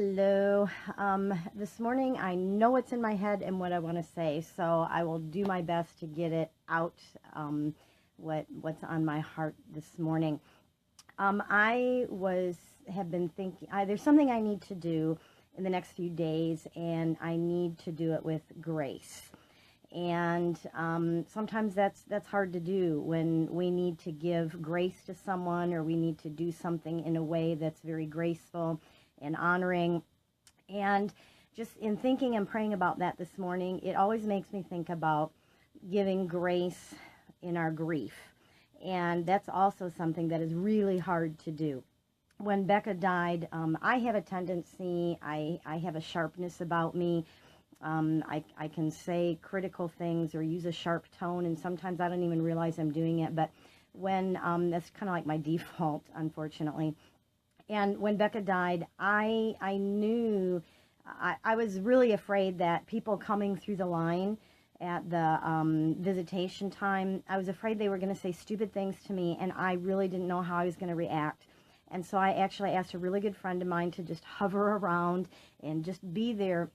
Hello. This morning I know what's in my head and what I want to say, so I will do my best to get it out, what's on my heart this morning. Have been thinking, there's something I need to do in the next few days, and I need to do it with grace. And sometimes that's hard to do when we need to give grace to someone, or we need to do something in a way that's very graceful and honoring. And just in thinking and praying about that this morning, it always makes me think about giving grace in our grief. And that's also something that is really hard to do. When Becca died, I have a tendency, I have a sharpness about me. I can say critical things or use a sharp tone, and sometimes I don't even realize I'm doing it. But when that's kind of like my default, unfortunately. And when Becca died, I knew, I was really afraid that people coming through the line at the visitation time, I was afraid they were going to say stupid things to me, and I really didn't know how I was going to react. And so I actually asked a really good friend of mine to just hover around and just be there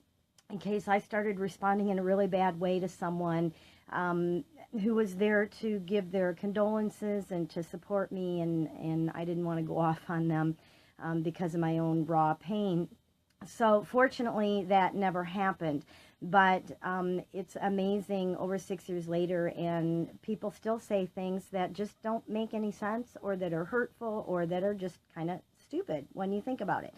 in case I started responding in a really bad way to someone who was there to give their condolences and to support me, and I didn't want to go off on them because of my own raw pain. So fortunately that never happened, but it's amazing over 6 years later, and people still say things that just don't make any sense, or that are hurtful, or that are just kind of stupid when you think about it.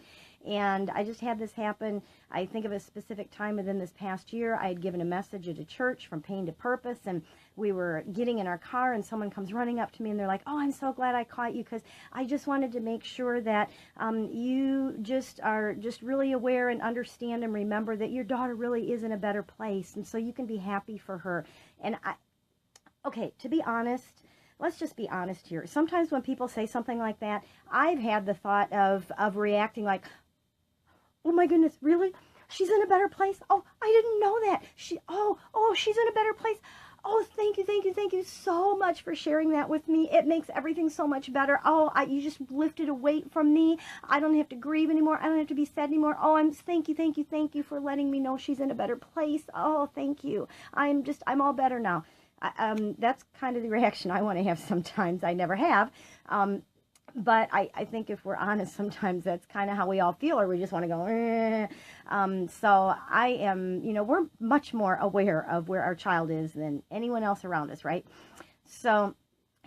And I just had this happen. I think of a specific time within this past year. I had given a message at a church, From Pain to Purpose, and we were getting in our car, and someone comes running up to me, and they're like, "Oh, I'm so glad I caught you, because I just wanted to make sure that you just are just really aware and understand and remember that your daughter really is in a better place, and so you can be happy for her." And okay, to be honest, let's just be honest here. Sometimes when people say something like that, I've had the thought of reacting like, "Oh my goodness, really? She's in a better place? Oh, I didn't know that. She's in a better place. Oh, thank you so much for sharing that with me. It makes everything so much better. Oh, you just lifted a weight from me. I don't have to grieve anymore. I don't have to be sad anymore. Oh, thank you for letting me know she's in a better place. Oh, thank you. I'm all better now." That's kind of the reaction I want to have sometimes. I never have. But I think if we're honest, sometimes that's kind of how we all feel, or we just want to go, eh. So I am, we're much more aware of where our child is than anyone else around us, right? So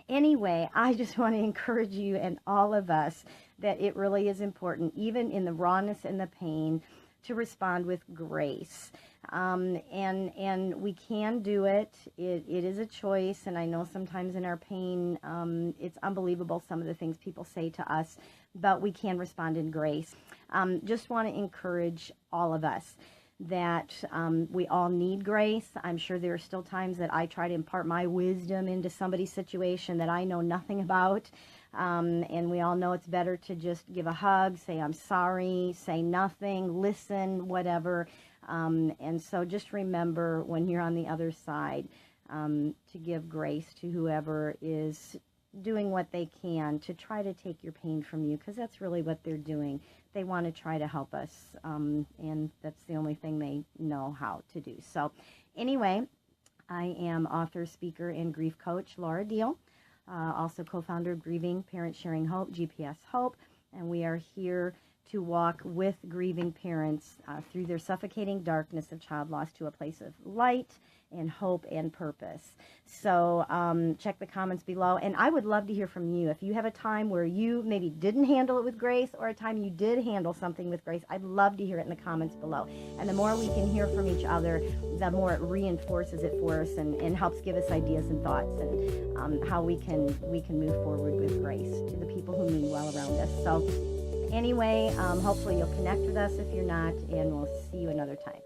anyway, I just want to encourage you and all of us that it really is important, even in the rawness and the pain, to respond with grace. And we can do it. It is a choice, and I know sometimes in our pain, it's unbelievable some of the things people say to us, but we can respond in grace. Just want to encourage all of us that we all need grace. I'm sure there are still times that I try to impart my wisdom into somebody's situation that I know nothing about. And we all know it's better to just give a hug, say I'm sorry, say nothing, listen, whatever. And so just remember, when you're on the other side, to give grace to whoever is doing what they can to try to take your pain from you, because that's really what they're doing. They want to try to help us, and that's the only thing they know how to do. So anyway, I am author, speaker, and grief coach Laura Diehl. Also co-founder of Grieving Parents Sharing Hope, GPS Hope, and we are here to walk with grieving parents through their suffocating darkness of child loss to a place of light and hope and purpose. So check the comments below, and I would love to hear from you. If you have a time where you maybe didn't handle it with grace, or a time you did handle something with grace, I'd love to hear it in the comments below. And the more we can hear from each other, the more it reinforces it for us and helps give us ideas and thoughts, and how we can move forward with grace to the people who mean well around us. So anyway, hopefully you'll connect with us if you're not, and we'll see you another time.